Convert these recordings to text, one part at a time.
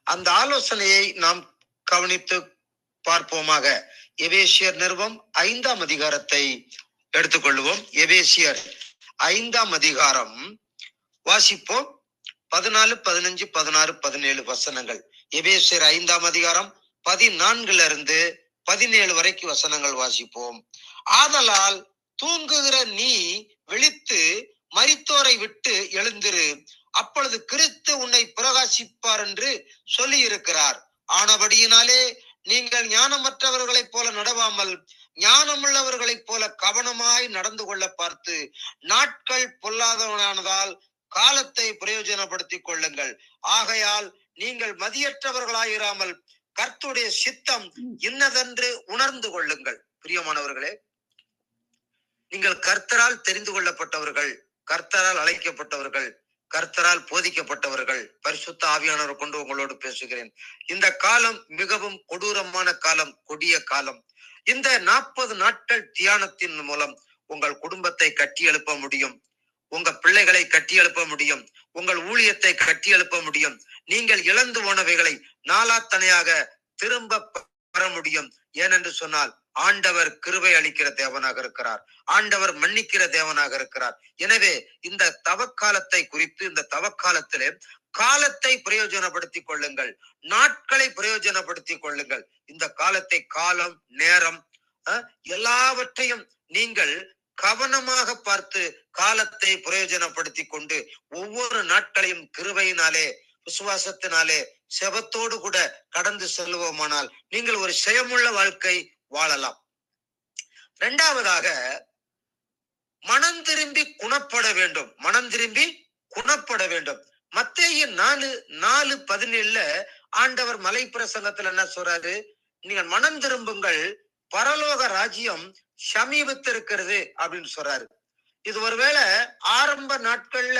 அந்த ஆலோசனையை நாம் கவனித்து பார்ப்போமாக. எபேசியர் நிருபம் 5ஆம் அதிகாரத்தை எடுத்துக்கொள்வோம். எபேசியர் 5ஆம் அதிகாரம் வாசிப்போம். 14, 15, 16, 17 வசனங்கள். எபேசியர் 5ஆம் அதிகாரம் 14 17 வரைக்கும் வசனங்கள் வாசிப்போம். ஆதலால் தூங்குகிற நீ விழித்து மரித்தோரை விட்டு எழுந்திரு, அப்பொழுது கிறிஸ்து உன்னை பிரகாசிப்பார் என்று சொல்லி இருக்கிறார். ஆனபடியினாலே நீங்கள் ஞானமற்றவர்களைப் போல நடவாமல் ஞானமுள்ளவர்களைப் போல கவனமாய் நடந்து கொள்ள பார்த்து நாட்கள் பொல்லாதவனானதால் காலத்தை பிரயோஜனப்படுத்திக் கொள்ளுங்கள். ஆகையால் நீங்கள் மதியற்றவர்களாயிராமல் கர்த்தருடைய சித்தம் இன்னதென்று உணர்ந்து கொள்ளுங்கள். பிரியமானவர்களே, நீங்கள் கர்த்தரால் தெரிந்து கொள்ளப்பட்டவர்கள், கர்த்தரால் அழைக்கப்பட்டவர்கள், கர்த்தரால் போதிக்கப்பட்டவர்கள். பரிசுத்த ஆவியானவர் கொண்டு உங்களோடு பேசுகிறேன். இந்த காலம் மிகவும் கொடூரமான காலம், கொடிய காலம். இந்த 40 நாட்கள் தியானத்தின் மூலம் உங்கள் குடும்பத்தை கட்டி எழுப்ப முடியும், உங்க பிள்ளைகளை கட்டி எழுப்ப முடியும், உங்கள் ஊழியத்தை கட்டி எழுப்ப முடியும். நீங்கள் இழந்து போனவைகளை நாளாத்தனையாக திரும்ப பெற முடியும். ஏனென்று சொன்னால் ஆண்டவர் கிருபை அளிக்கிற தேவனாக இருக்கிறார், ஆண்டவர் மன்னிக்கிற தேவனாக இருக்கிறார். எனவே இந்த தவக்காலத்தை குறித்து, இந்த தவக்காலத்திலே காலத்தை பிரயோஜனப்படுத்திக் கொள்ளுங்கள், நாட்களை பிரயோஜனப்படுத்திக் கொள்ளுங்கள். இந்த காலத்தை, காலம், நேரம் எல்லாவற்றையும் நீங்கள் கவனமாக பார்த்து காலத்தை பிரயோஜனப்படுத்தி கொண்டு ஒவ்வொரு நாட்களையும் கிருபையினாலே, விசுவாசத்தினாலே, செபத்தோடு கூட கடந்து செல்வோமானால் நீங்கள் ஒரு செயமுள்ள வாழ்க்கை வாழலாம். இரண்டாவதாக, மனம் திரும்பி குணப்பட வேண்டும். மனம் திரும்பி குணப்பட வேண்டும். மத்தேயு 4:17 ஆண்டவர் மலை பிரசங்கத்துல என்ன சொல்றாரு? நீங்கள் மனம் திரும்புங்கள், பரலோக ராஜ்யம் சமீபத்திருக்கிறது அப்படின்னு சொல்றாரு. இது ஒருவேளை ஆரம்ப நாட்கள்ல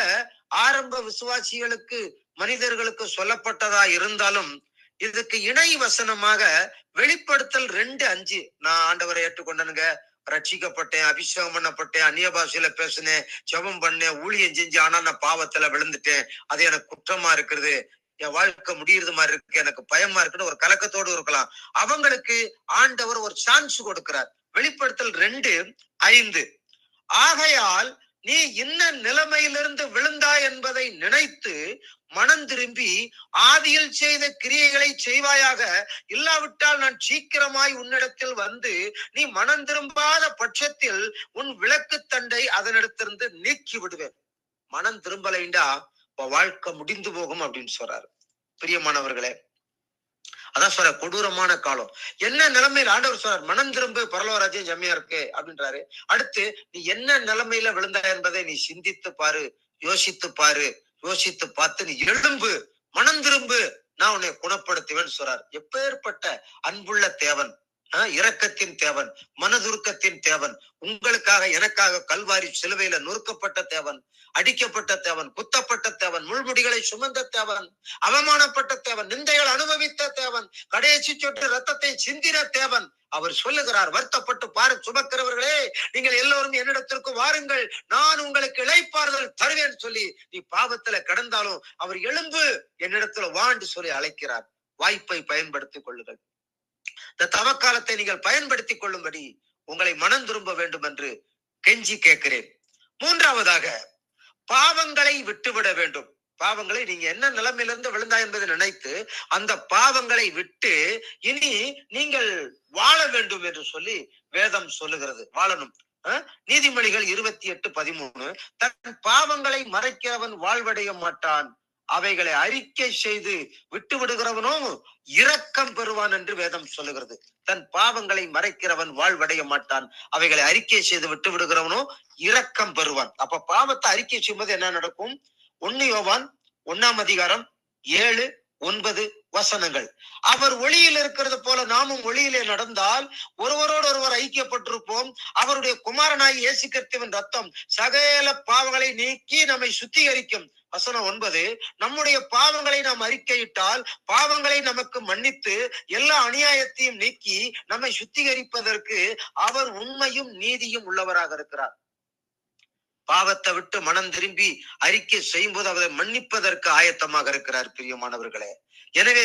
ஆரம்ப விசுவாசிகளுக்கு, மனிதர்களுக்கு சொல்லப்பட்டதா இருந்தாலும் இதுக்கு இணை வசனமாக வெளிப்படுத்தல் 2:5 நான் ஆண்டவரை ஏற்றுக்கொண்டனுங்க, ரட்சிக்கப்பட்டேன், அபிஷேகம் பண்ணப்பட்டேன், அந்நிய பாஷையில பேசினேன், ஜெபம் பண்ணேன், ஊழியம் செஞ்சு, ஆனா நான் பாவத்துல விழுந்துட்டேன், அது எனக்கு குற்றமா இருக்கிறது, என் வாழ்க்கை முடியறது மாதிரி இருக்கு, எனக்கு பயமா இருக்குன்னு ஒரு கலக்கத்தோடு இருக்கலாம். அவங்களுக்கு ஆண்டவர் ஒரு சான்ஸ் கொடுக்கிறார். வெளிப்படுத்தல் 2:5 ஆகையால் நீ இன்ன நிலைமையிலிருந்து விழுந்தாய் என்பதை நினைத்து மனம் திரும்பி ஆதியில் செய்த கிரியைகளை செய்வாயாக, இல்லாவிட்டால் நான் சீக்கிரமாய் உன்னிடத்தில் வந்து நீ மனம் திரும்பாத பட்சத்தில் உன் விளக்கு தண்டை அதனிடத்திலிருந்து நீக்கி விடுவேன். மனம் திரும்பலைண்டா வாழ்க்கை முடிந்து போகும் அப்படின்னு சொல்றாரு. பிரியமானவர்களே, அதான் சொல்ற கொடூரமான காலம். என்ன நிலைமையில ஆண்டவர் சொல்றார்? மனம் திரும்ப, பரலோகராஜ்யம் ஜம்மியா இருக்கு அப்படின்றாரு. அடுத்து நீ என்ன நிலைமையில விழுந்தா என்பதை நீ சிந்தித்து பாரு, யோசித்து பாரு, யோசித்து பார்த்து நீ எழும்பு, மனம் திரும்பு, நான் உன்னை குணப்படுத்துவேன்னு சொல்றார். எப்பேற்பட்ட அன்புள்ள தேவன், இரக்கத்தின் தேவன், மனதுருக்கத்தின் தேவன், உங்களுக்காக எனக்காக கல்வாரி சிலுவையில நொறுக்கப்பட்ட தேவன், அடிக்கப்பட்ட தேவன், குத்தப்பட்ட தேவன், முள்முடிகளை சுமந்த தேவன், அவமானப்பட்ட தேவன், நிந்தைகள் அனுபவித்த தேவன், கடைசி சொட்டு ரத்தத்தை சிந்தின தேவன். அவர் சொல்லுகிறார், வருத்தப்பட்டு பாரு சுமக்கிறவர்களே, நீங்கள் எல்லோரும் என்னிடத்திற்கு வாருங்கள், நான் உங்களுக்கு இளைப்பாறுதல் தருவேன் சொல்லி நீ பாவத்துல கிடந்தாலும் அவர் எழும்பு, என்னிடத்துல வாண்டு சொல்லி அழைக்கிறார். வாய்ப்பை பயன்படுத்திக் கொள்ளுங்கள். இந்த தவக்காலத்தை நீங்கள் பயன்படுத்திக் கொள்ளும்படி உங்களை மனம் திரும்ப வேண்டும் என்று கெஞ்சி கேட்கிறேன். மூன்றாவதாக, பாவங்களை விட்டுவிட வேண்டும். பாவங்களை, நீங்க என்ன நிலைமையிலிருந்து விழுந்தா என்பதை நினைத்து அந்த பாவங்களை விட்டு இனி நீங்கள் வாழ வேண்டும் என்று சொல்லி வேதம் சொல்லுகிறது. வாழணும். நீதிமொழிகள் 28:13 தன் பாவங்களை மறைக்கிறவன் வாழ்வடைய மாட்டான், அவைகளை அறிக்கை செய்து விட்டு விடுகிறவனோ இரக்கம் பெறுவான் என்று வேதம் சொல்லுகிறது. தன் பாவங்களை மறைக்கிறவன் வாழ்வடைய மாட்டான், அவைகளை அறிக்கை செய்து விட்டு விடுகிறவனோ இரக்கம் பெறுவான். அப்ப பாவத்தை அறிக்கை செய்யும்போது என்ன நடக்கும்? 1 யோவான் 1ஆம் அதிகாரம் 7-9 வசனங்கள். அவர் ஒளியில் இருக்கிறது போல நாமும் ஒளியிலே நடந்தால் ஒருவரோடு ஒருவர் ஐக்கியப்பட்டிருப்போம். அவருடைய குமாரனாய் இயேசு கிறிஸ்துவின் ரத்தம் சகல பாவங்களை நீக்கி நம்மை சுத்திகரிக்கும். வசனம் 9, நம்முடைய பாவங்களை நாம் அறிக்கையிட்டால் பாவங்களை நமக்கு மன்னித்து எல்லா அநியாயத்தையும் நீக்கி நம்மை சுத்திகரிப்பதற்கு அவர் உண்மையும் நீதியும் உள்ளவராக இருக்கிறார். பாவத்தை விட்டு மனம் திரும்பி அறிக்கை செய்யும் போது அவரை மன்னிப்பதற்கு ஆயத்தமாக இருக்கிறார் பிரியமானவர்களே. எனவே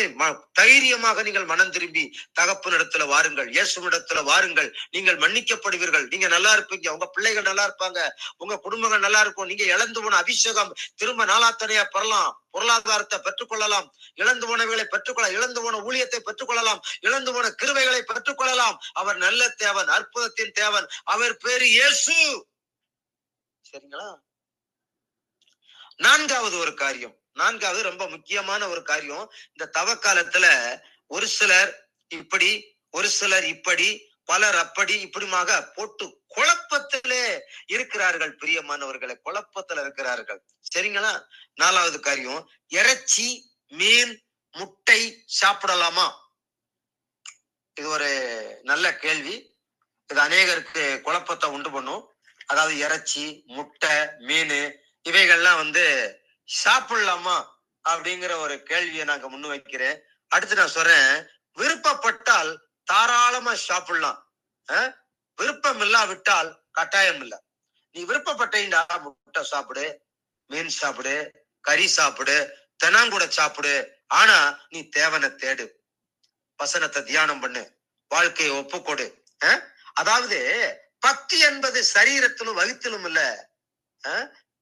தைரியமாக நீங்கள் மனம் திரும்பி தகப்பனிடத்துல வாருங்கள், இயேசுவிடத்துல வாருங்கள். நீங்கள் மன்னிக்கப்படுவீர்கள். நீங்க நல்லா இருப்பீங்க, உங்க பிள்ளைகள் நல்லா இருப்பாங்க, உங்க குடும்பங்கள் நல்லா இருக்கும். நீங்க இழந்து போன அபிஷேகம் திரும்ப நாளாத்தனையா பெறலாம், பொருளாதாரத்தை பெற்றுக்கொள்ளலாம், இழந்து போனவைகளை பெற்றுக்கொள்ள, இழந்து போன ஊழியத்தை பெற்றுக்கொள்ளலாம், இழந்து போன கிருபைகளை பெற்றுக்கொள்ளலாம். அவர் நல்ல தேவன், அற்புதத்தின் தேவன். அவர் பேரு இயேசு. சரிங்களா? நான்காவது ஒரு காரியம், நான்காவது ரொம்ப முக்கியமான ஒரு காரியம். இந்த தவ காலத்துல ஒரு சிலர் இப்படி, ஒரு சிலர் இப்படி, பலர் அப்படி இப்படிமாக போட்டு குழப்பத்திலே இருக்கிறார்கள் பிரியமானவர்களை, குழப்பத்துல இருக்கிறார்கள். சரிங்களா? நாலாவது காரியம், இறைச்சி, மீன், முட்டை சாப்பிடலாமா? இது ஒரு நல்ல கேள்வி. இது அநேகருக்கு குழப்பத்தை உண்டு பண்ணும். அதாவது இறைச்சி, முட்டை, மீன் இவைகள்லாம் சாப்பிடலாமா அப்படிங்கிற ஒரு கேள்வியை நாங்க முன் வைக்கிறேன். அடுத்து நான் சொல்றேன், விருப்பப்பட்டால் தாராளமா சாப்பிடலாம், விருப்பம் இல்லாவிட்டால் கட்டாயம் இல்லை. நீ விருப்பப்பட்டீண்டா முட்டை சாப்பிடு, மீன் சாப்பிடு, கறி சாப்பிடு, தெனாங்கூட சாப்பிடு. ஆனா நீ தேவனை தேடு, வசனத்தை தியானம் பண்ணு, வாழ்க்கையை ஒப்புக்கொடு. அதாவது பக்தி என்பது சரீரத்திலும் வயிற்றிலும் இல்ல,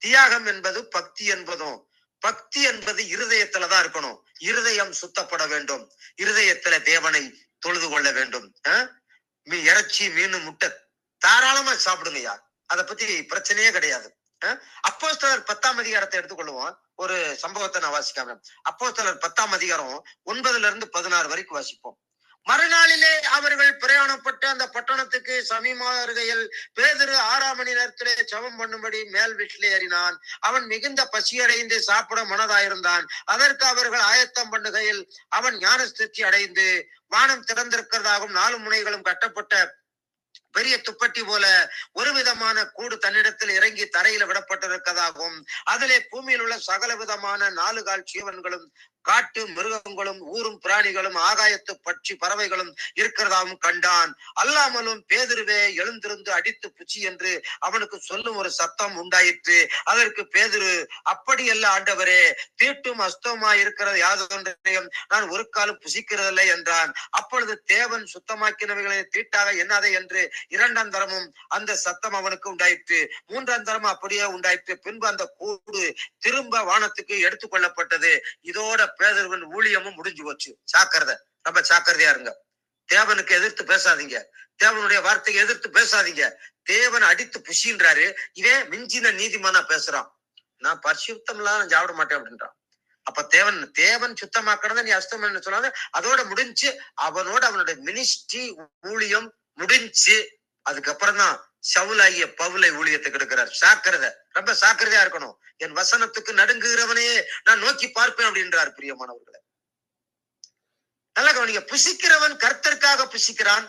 தியாகம் என்பது பக்தி என்பதும். பக்தி என்பது இருதயத்துலதான் இருக்கணும். இருதயம் சுத்தப்பட வேண்டும், இருதயத்துல தேவனை தொழுது கொள்ள வேண்டும். இறைச்சி, மீன், முட்டை தாராளமா சாப்பிடுங்கய்யா, அதை பத்தி பிரச்சனையே கிடையாது. அப்போஸ்தலர் 10ஆம் அதிகாரத்தை எடுத்துக்கொள்வோம். ஒரு சம்பவத்தை நான் வாசிக்காம, அப்போஸ்தலர் 10ஆம் அதிகாரம் 9-16 வரைக்கும் வாசிப்போம். மறுநாளிலே அவர்கள் பிரயாணப்பட்டு அந்த பட்டணத்துக்கு சமீபமாக இருக்கையில் பேதுரு 6ஆம் மணி நேரத்திலே ஜெபம் பண்ணும்படி மேல் வீட்டிலே ஏறினான். அவன் மிகுந்த பசியடைந்து சாப்பிட மனதாயிருந்தான். அதற்கு அவர்கள் ஆயத்தம் பண்ணுகையில் அவன் ஞானஸ்திருப்தி அடைந்து வானம் திறந்திருக்கிறதாகவும் 4 முனைகளும் கட்டப்பட்ட பெரிய துப்பட்டி போல ஒரு விதமான கூடு தன்னிடத்தில் இறங்கி தரையில விடப்பட்டிருக்கதாகவும் அதிலே பூமியில் உள்ள சகல விதமான 4 கால் ஜீவன்களும் காட்டு மிருகங்களும் ஊரும் பிராணிகளும் ஆகாயத்து பட்சி பறவைகளும் இருக்கிறதாகவும் கண்டான். அல்லாமலும் பேதுருவே எழுந்திருந்து அடித்து புச்சி என்று அவனுக்கு சொல்லும் ஒரு சத்தம் உண்டாயிற்று. அதற்கு பேதுரு, அப்படியல்ல ஆண்டவரே, தீட்டும் அஸ்தமா இருக்கிறது யாதொன்றையும் நான் ஒரு காலம் புசிக்கிறதில்லை என்றான். அப்பொழுது தேவன் சுத்தமாக்கினவைகளை தீட்டாக எண்ணாதே என்று 2ஆம் தரமும் அந்த சத்தம் அவனுக்கு உண்டாயிற்று. 3ஆம் தரமும் அப்படியே உண்டாயிற்று. பின்பு அந்த கூடு திரும்ப வானத்துக்கு எடுத்துக் கொள்ளப்பட்டது. இதோட பேதுருவின் ஊழியமும் முடிஞ்சு போச்சு. ஜாக்கிரதை, ரொம்ப ஜாக்கிரதையா இருங்க. தேவனுக்கு எதிர்த்து பேசாதீங்க, தேவனுடைய வார்த்தைக்கு எதிர்த்து பேசாதீங்க. தேவன் அடித்து புசின்றாரு, இவன் மிஞ்சின நீதிமானா பேசுறான். நான் பரிசுத்தம் எல்லாம் சாப்பிட மாட்டேன் அப்படின்றான். அப்ப தேவன் சுத்தமாக்கணும் நீ அஸ்தம் என்ன சொல்லாத, அதோட முடிஞ்சு. அவனோட அவனுடைய மினிஸ்ட்ரி ஊழியம் முடிஞ்சு. அதுக்கப்புறம் தான் சவுலாகிய பவுலை ஊழியத்துக்கு எடுக்கிறார். ஜாக்கிரதை, ரொம்ப ஜாக்கிரதையா இருக்கணும். என் வசனத்துக்கு நடுங்குகிறவனையே நான் நோக்கி பார்ப்பேன் அப்படின்றார். பிரியமானவர்களே, நல்லா கவனிங்க. புசிக்கிறவன் கர்த்தருக்காக புசிக்கிறான்,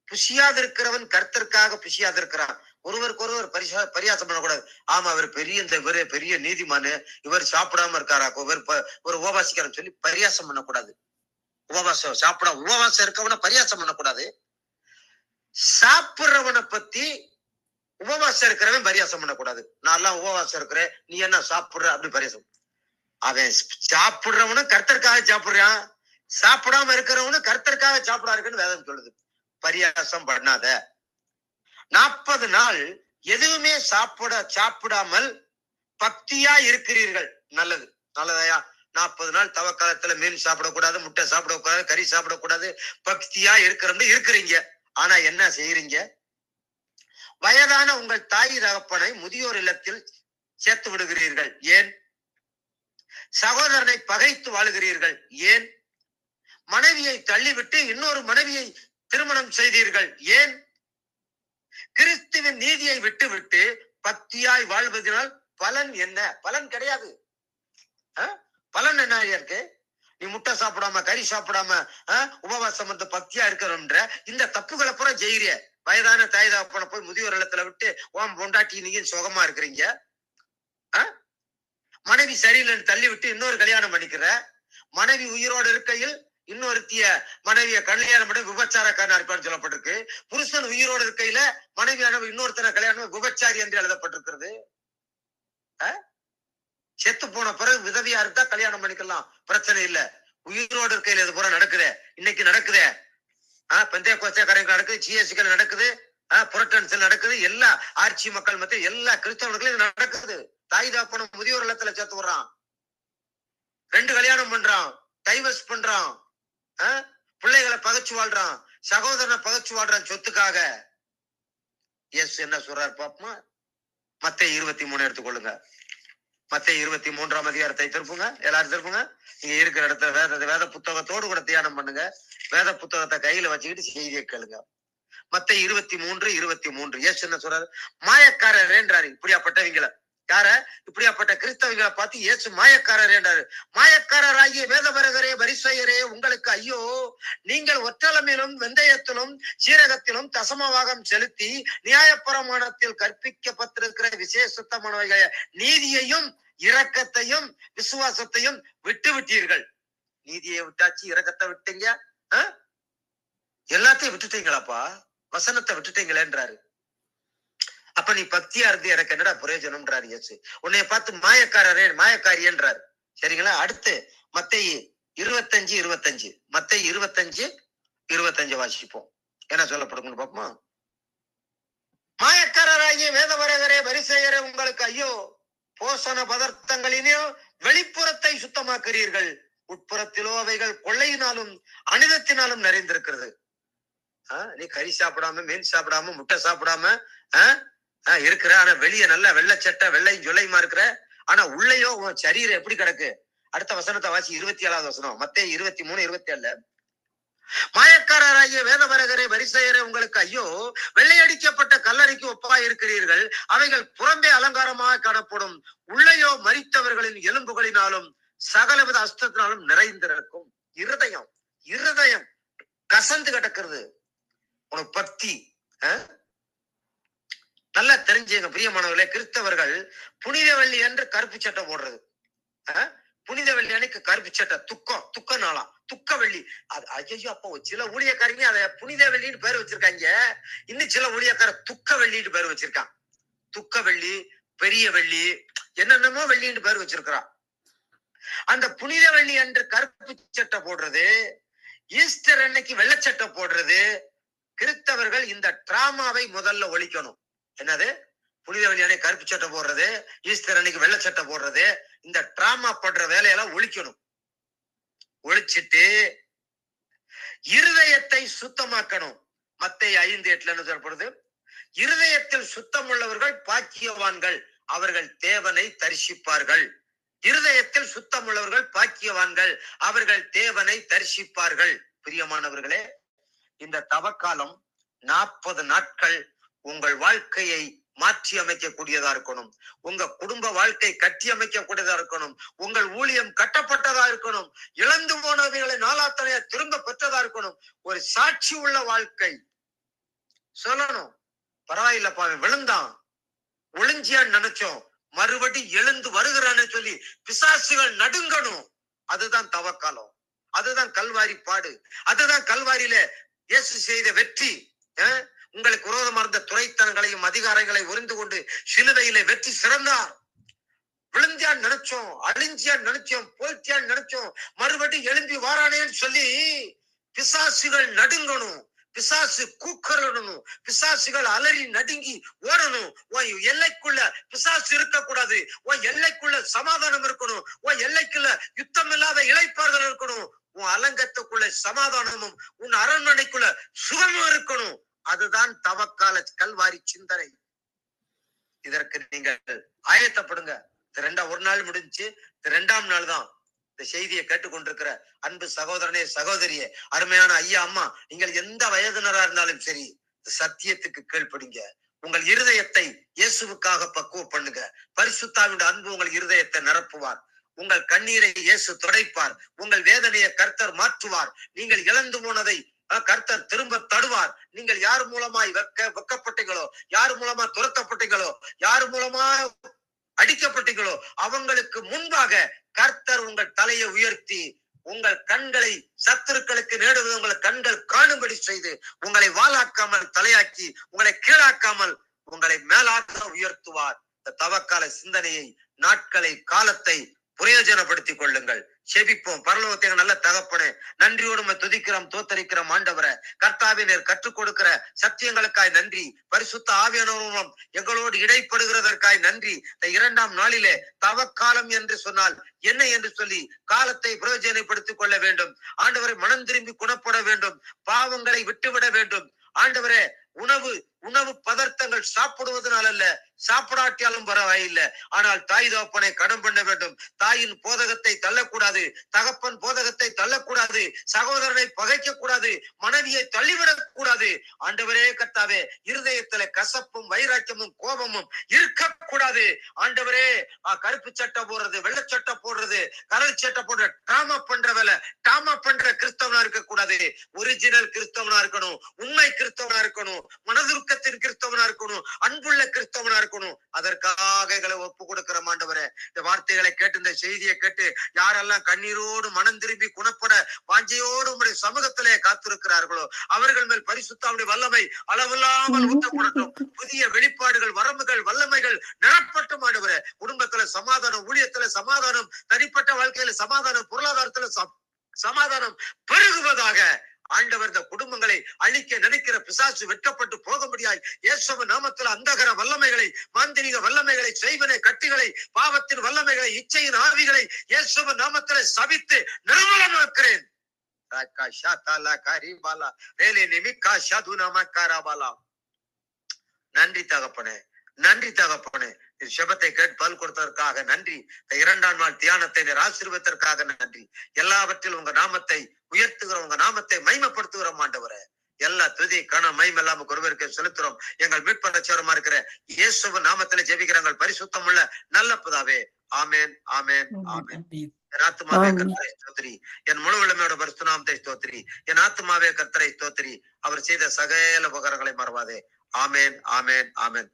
புசியாது இருக்கிறவன் கர்த்தருக்காக புசியாது இருக்கிறான். ஒருவருக்கு ஒருவர் பரியாசம் பண்ணக்கூடாது. ஆமா, இவர் பெரிய நீதிமானு, இவர் சாப்பிடாம இருக்காரா, இவர் ஒரு உபவாசிக்கிறான்னு சொல்லி பரியாசம் பண்ணக்கூடாது. உபவாசம் இருக்கவன பரியாசம் பண்ணக்கூடாது. சாப்பிடுறவனை பத்தி உபவாசம் இருக்கிறவன் பரியாசம் பண்ணக்கூடாது. நான் எல்லாம் உபவாசம் இருக்கிறேன், நீ என்ன சாப்பிடுற அப்படி பரியாசம். அவன் சாப்பிடுறவனும் கர்த்தருக்காக சாப்பிடுறான், சாப்பிடாம இருக்கிறவனும் கர்த்தருக்காக சாப்பிடாருக்குன்னு வேதம் சொல்லுது. பரியாசம் பண்ணாத. 40 நாள் எதுவுமே சாப்பிடாமல் பக்தியா இருக்கிறீர்கள். நல்லது, நல்லதையா. 40 நாள் தவக்காலத்துல மீன் சாப்பிடக்கூடாது, முட்டை சாப்பிடக்கூடாது, கறி சாப்பிடக்கூடாது, பக்தியா இருக்கிறீங்க. ஆனா என்ன செய்யறீங்க? வயதான உங்கள் தாய் தகப்பனை முதியோர் இல்லத்தில் சேர்த்து விடுகிறீர்கள். ஏன்? சகோதரனை பகைத்து வாழுகிறீர்கள். ஏன்? மனைவியை தள்ளிவிட்டு இன்னொரு மனைவியை திருமணம் செய்தீர்கள். ஏன்? கிறிஸ்துவின் நீதியை விட்டு பக்தியாய் வாழ்வதனால் பலன் என்ன? பலன் கிடையாது. பலன் என்ன இருக்கு? நீ முட்டை சாப்பிடாம, கறி சாப்பிடாம, உபவாசம் வந்து பக்தியா இருக்கிறன்ற இந்த தப்புகளை பூரா செய்கிறிய. வயதான தாய் தகப்பனை போய் முதியோர் இல்லத்துல விட்டு ஓம் பொண்டாட்டி நீங்க சுகமா இருக்கிறீங்க. மனைவி சரியில்லைன்னு தள்ளி விட்டு இன்னொரு கல்யாணம் பண்ணிக்கிற. மனைவி உயிரோடு இருக்கையில் இன்னொருத்திய மனைவிய கல்யாணம் பண்ணி விபச்சாரக்காரன் இருப்பான்னு சொல்லப்பட்டிருக்கு. புருஷன் உயிரோடு இருக்கையில மனைவியான இன்னொருத்தனை கல்யாணம் விபச்சாரி என்று எழுதப்பட்டிருக்கிறது. செத்து போன பிறகு விதவியா இருந்தா கல்யாணம் பண்ணிக்கலாம், பிரச்சனை இல்ல. உயிரோடு இருக்கையில இது பூரா நடக்குதே, இன்னைக்கு நடக்குதே. பெந்தைய கோச்சக்காரங்க நடக்குது, ஜிஎஸ்சிகள் நடக்குது, புரட்டன்ஸ் நடக்குது, எல்லா ஆட்சி மக்கள் மத்திய எல்லா கிறிஸ்தவர்களும் நடக்குது. தாய் தாப்பனும் முதியோர் இல்லத்துல சேர்த்து விடுறான், 2 கல்யாணம் பண்றான், டைவர்ஸ் பண்றான், பிள்ளைகளை பகைச்சு வாழ்றான், சகோதரனை பகைச்சு வாழ்றான் சொத்துக்காக. எஸ் என்ன சொல்றாரு பாப்போமா? மத்தேயு 23 எடுத்துக்கொள்ளுங்க. மத்தேயு 23ஆம் அதிகாரத்தை திருப்புங்க, எல்லாரும் திருப்புங்க. நீங்க இருக்கிற இடத்துல வேத புத்தகத்தோடு கூட தியானம் பண்ணுங்க. வேத புத்தகத்தை கையில வச்சுக்கிட்டு செய்தியை கேளுங்க. மத்தேயு 23:23 இயேசு என்ன சொல்றாரு? மாயக்காரரேன்றாரு. இப்படியாப்பட்டவங்களை, யார? இப்படியாப்பட்ட கிறிஸ்தவங்களை பார்த்து இயேசு மாயக்காரரேன்றாரு. மாயக்காரராகிய வேதபரகரே, பரிசேயரே, உங்களுக்கு ஐயோ! நீங்கள் ஒற்றளமிலும் வெந்தயத்திலும் சீரகத்திலும் தசமபாகம் செலுத்தி நியாயப்பிரமாணத்தில் கற்பிக்கப்பட்டிருக்கிற விசேஷத்தமானவைகளை நீதியையும் இரக்கத்தையும் விசுவாசத்தையும் விட்டு விட்டீர்கள். நீதியை விட்டாச்சு, இரக்கத்தை விட்டீங்க, எல்லாத்தையும் விட்டுட்டீங்களாப்பா, வசனத்தை விட்டுட்டீங்களேன்றாரு. அப்ப நீ பக்தியா இருந்து எனக்கு என்னடா பிரயோஜனம்ன்றாரு இயேசு. உன்னைய பார்த்து மாயக்காரரே, மாயக்காரியன்றாரு. சரிங்களா? அடுத்து மத்தேயு 25:25 மத்தேயு 25:25 வாசிப்போம். என்ன சொல்லப்படுங்க பாப்போமா? மாயக்காரராகிய வேதபரகரே, பரிசேயரே, உங்களுக்கு ஐயோ! போஷண பதார்த்தங்களிலும் வெளிப்புறத்தை சுத்தமாக்குறீர்கள், உட்புறத்திலோ அவைகள் கொள்ளையினாலும் அனிதத்தினாலும் நிறைந்திருக்கிறது. நீ கறி சாப்பிடாம, மீன் சாப்பிடாம, முட்டை சாப்பிடாம இருக்கிற, ஆனா வெளியே நல்ல வெள்ளச்சட்டை வெள்ளையும் ஜொல்லையுமா இருக்கிற, ஆனா உள்ளேயோ உன் சரீரம் எப்படி கிடக்கு? அடுத்த வசனத்தை வாசி, 27வது வசனம், மத்தேயு 23:27. மாயக்காரராகிய வேதபரகரே, பரிசேயரே, உங்களுக்கு ஐயோ! வெள்ளையடிக்கப்பட்ட கல்லறைக்கு ஒப்பாய் இருக்கிறீர்கள், அவைகள் புறம்பே அலங்காரமாக காணப்படும், உள்ளேயோ மரித்தவர்களின் எலும்புகளினாலும் சகலவித அஸ்தத்தினாலும் நிறைந்திருக்கும். இருதயம் கசந்து கிடக்கிறது. உனக்கு பக்தி நல்லா தெரிஞ்சுங்க பிரியமானவர்களே. கிறிஸ்தவர்கள் புனித வெள்ளி என்று கருப்பு சட்டை போடுறது, புனித வெள்ளி அன்னைக்கு கருப்பு சட்டை, துக்க நாளா, துக்க வெள்ளி. அது ஐயோ! அப்போ சில ஊழியக்காரங்க அதை புனித வெள்ளின்னு பேர் வச்சிருக்காங்க. இன்னும் சில ஊழியக்கார துக்க வெள்ளின்னு பேர் வச்சிருக்கான். துக்க வெள்ளி, பெரிய வெள்ளி, என்னென்னமோ வெள்ளின்னு பேர் வச்சிருக்கிறான். அந்த புனித வெள்ளி என்று கருப்பு சட்டை போடுறது, ஈஸ்டர் அன்னைக்கு வெள்ளச்சட்டை போடுறது, கிறிஸ்தவர்கள் இந்த டிராமாவை முதல்ல ஒழிக்கணும். என்னது? புனித வெள்ளி அன்னைக்கு கருப்பு சட்டை போடுறது, ஈஸ்டர் அன்னைக்கு வெள்ளச்சட்டை போடுறது, இந்த டிராமா பண்ற வேலையெல்லாம் ஒழிக்கணும். ஒழிச்சிட்டு இருதயத்தை சுத்தமாக்கணும். மத்தேயு 5:8 சொல்லப்படுது, இருதயத்தில் சுத்தம் உள்ளவர்கள் பாக்கியவான்கள், அவர்கள் தேவனை தரிசிப்பார்கள். இருதயத்தில் சுத்தம் உள்ளவர்கள் பாக்கியவான்கள், அவர்கள் தேவனை தரிசிப்பார்கள். பிரியமானவர்களே, இந்த தவக்காலம் 40 நாட்கள் உங்கள் வாழ்க்கையை மாற்றி அமைக்கக்கூடியதா இருக்கணும். உங்க குடும்ப வாழ்க்கை கட்டி அமைக்கக்கூடியதா இருக்கணும். உங்கள் ஊழியம் கட்டப்பட்டதா இருக்கணும். இழந்து போனவைகளை நாளாத்தனையா திரும்ப பெற்றதா இருக்கணும். ஒரு சாட்சி உள்ள வாழ்க்கை சொல்லணும். பரவாயில்லப்பா, விழுந்தான், ஒளிஞ்சியான்னு நினைச்சோம், மறுபடி எழுந்து வருகிறான்னு சொல்லி பிசாசுகள் நடுங்கணும். அதுதான் தவக்காலம், அதுதான் கல்வாரி பாடு, அதுதான் கல்வாரியில இயேசு செய்த வெற்றி. உங்களுக்கு விரோதமா இருந்த துறைத்தனங்களையும் அதிகாரங்களை உறிந்து கொண்டு சிலுவையிலே வெற்றி சிறந்தார். விழுந்தியான்னு நினைச்சோம், அழிஞ்சியான்னு நினைச்சோம், போய்த்தியான்னு நினைச்சோம், மறுபடி எழும்பி வாரானேன்னு சொல்லி பிசாசுகள் நடுங்கணும், பிசாசு கூக்கரணும், பிசாசுகள் அலறி நடுங்கி ஓடணும். உன் எல்லைக்குள்ள பிசாசு இருக்கக்கூடாது, உன் எல்லைக்குள்ள சமாதானம் இருக்கணும், உன் எல்லைக்குள்ள யுத்தம் இல்லாத இளைப்பாறுதல் இருக்கணும், உன் அலங்கத்துக்குள்ள சமாதானமும் உன் அரண்மனைக்குள்ள சுகமும் இருக்கணும். அதுதான் தவக்கால கல்வாரி சிந்தனை. இதற்கு நீங்கள் ஆயத்தப்படுங்க. ஒரு நாள் முடிஞ்சு, 2ஆம் நாள் தான் இந்த செய்தியை கேட்டுக்கொண்டிருக்கிற அன்பு சகோதரனே, சகோதரியே, அருமையான ஐயா, அம்மா, நீங்கள் எந்த வயதினரா இருந்தாலும் சரி, சத்தியத்துக்கு கீழ்ப்படிங்க. உங்கள் இருதயத்தை இயேசுவுக்காக பக்குவம் பண்ணுங்க. பரிசுத்தாவின் அன்பு உங்கள் இருதயத்தை நிரப்புவார். உங்கள் கண்ணீரை இயேசு துடைப்பார். உங்கள் வேதனையை கர்த்தர் மாற்றுவார். நீங்கள் இழந்து போனதை கர்த்தர் திரும்ப தருவார். நீங்கள் யார் மூலமாய் வெக்கப்பட்டீங்களோ, யார் மூலமா துரத்தப்பட்டீங்களோ, யார் மூலமா அடிக்கப்பட்டீங்களோ, அவங்களுக்கு முன்பாக கர்த்தர் உங்கள் தலையை உயர்த்தி உங்கள் கண்களை சத்துருக்களுக்கு நேடுவது உங்கள் கண்கள் காணும்படி செய்து உங்களை வாளாக்காமல் தலையாக்கி உங்களை கீழாக்காமல் உங்களை மேலாக உயர்த்துவார். இந்த தவக்கால சிந்தனையை, நாட்களை, காலத்தை பிரயோஜனப்படுத்திக் கொள்ளுங்கள். செபிப்போம். பரலோகத்தை நல்ல தகப்பனே, நன்றியோடு துதிக்கிறோம், தோத்தரிக்கிறோம். ஆண்டவரே, கர்த்தாவினர் கற்றுக் கொடுக்கிற சத்தியங்களுக்காய் நன்றி. பரிசுத்த ஆவியானவரும் எங்களோடு இடைப்படுகிறதற்காய் நன்றி. இந்த 2ஆம் நாளிலே தவக்காலம் என்று சொன்னால் என்ன என்று சொல்லி காலத்தை பிரயோஜனப்படுத்திக் கொள்ள வேண்டும். ஆண்டவரை மனம் திரும்பி குணப்பட வேண்டும். பாவங்களை விட்டுவிட வேண்டும். ஆண்டவரே, உணவு பதார்த்தங்கள் சாப்பிடுவதனால் அல்ல, சாப்பிடாட்டியாலும் பரவாயில்லை, ஆனால் தாய் தகப்பனை கடன் பண்ண வேண்டும். தாயின் போதகத்தை தள்ளக்கூடாது, தகப்பன் போதகத்தை தள்ளக்கூடாது, சகோதரனை பகைக்க கூடாது, மனைவியை தள்ளிவிடக் கூடாது. ஆண்டவரே கர்த்தாவே, இருதயத்துல கசப்பும் வைராக்கியமும் கோபமும் இருக்கக்கூடாது. ஆண்டவரே, கருப்பு சட்டை போடுறது, வெள்ளை சட்டை போடுறது, கரல் சட்டை போடுற டாமா பண்ற வேலை, டாமா பண்ற கிறிஸ்தவனா இருக்கக்கூடாது. ஒரிஜினல் கிறிஸ்தவனா இருக்கணும், உண்மை கிறிஸ்தவனா இருக்கணும், மனதுருக்கத்தின் கிறிஸ்தவனா இருக்கணும், அன்புள்ள கிறிஸ்தவனா இருக்கணும். அதற்காக எங்களை ஒப்பு கொடுக்கிற ஆண்டவரே, இந்த வார்த்தைகளை கேட்டு, இந்த செய்தியை கேட்டு யாரெல்லாம் கண்ணீரோடு மனம் திரும்பி குணப்பட வாஞ்சையோடு உங்களுடைய சமூகத்திலே காத்திருக்கிறார்களோ அவர்கள் மேல் பரிசுத்தாவுடைய வல்லமை அளவில்லாமல் ஊற்றப்படட்டும். புதிய வெளிப்பாடுகள், வரம்புகள், வல்லமைகள் நிரப்பட்டும். ஆண்டவரே, குடும்பத்துல சமாதானம், ஊழியத்துல சமாதானம், தனிப்பட்ட வாழ்க்கையில சமாதானம், பொருளாதாரத்துல சமாதானம் பெருகுவதாக. ஆண்டவர் இந்த குடும்பங்களை அழிக்க நினைக்கிற பிசாசு வெட்கப்பட்டு போக முடியாது. இயேசுவின் நாமத்தில் அந்தகர வல்லமைகளை, மாந்திரிக வல்லமைகளை, செய்வனை கட்டிகளை, பாவத்தின் வல்லமைகளை, இச்சையின் ஆவிகளை இயேசுவின் நாமத்தில் சபித்து நிர்மூலமாக்குறேன். நன்றி தகப்பனே, நன்றி தகப்பனே. செபத்தை கேட்டு பல் கொடுத்ததற்காக நன்றி. 2ஆம் நாள் தியானத்தை ஆசீர்வதித்ததற்காக நன்றி. எல்லாவற்றிலும் உங்க நாமத்தை உயர்த்துகிறோம், உங்க நாமத்தை மகிமைப்படுத்துகிறோம். ஆண்டவரே, எல்லா துதி கன மகிமை எல்லாம் ஒருவருக்கு செலுத்துறோம். எங்கள் மீட்பர் சேரமா இருக்கிற இயேசுவின் நாமத்திலே ஜெபிக்கிற எங்கள் பரிசுத்தம் உள்ள நல்ல பிதாவே. ஆமென், ஆமென், ஆமென். என் ஆத்துமாவே கர்த்தரை ஸ்தோத்திரி, என் முழு வல்லமையோட பரிசுத்த நாமத்தை ஸ்தோத்திரி. என் ஆத்துமாவே கர்த்தரை ஸ்தோத்திரி, அவர் செய்த சகல உபகாரங்களை மறவாதே. ஆமென், ஆமென், ஆமென்.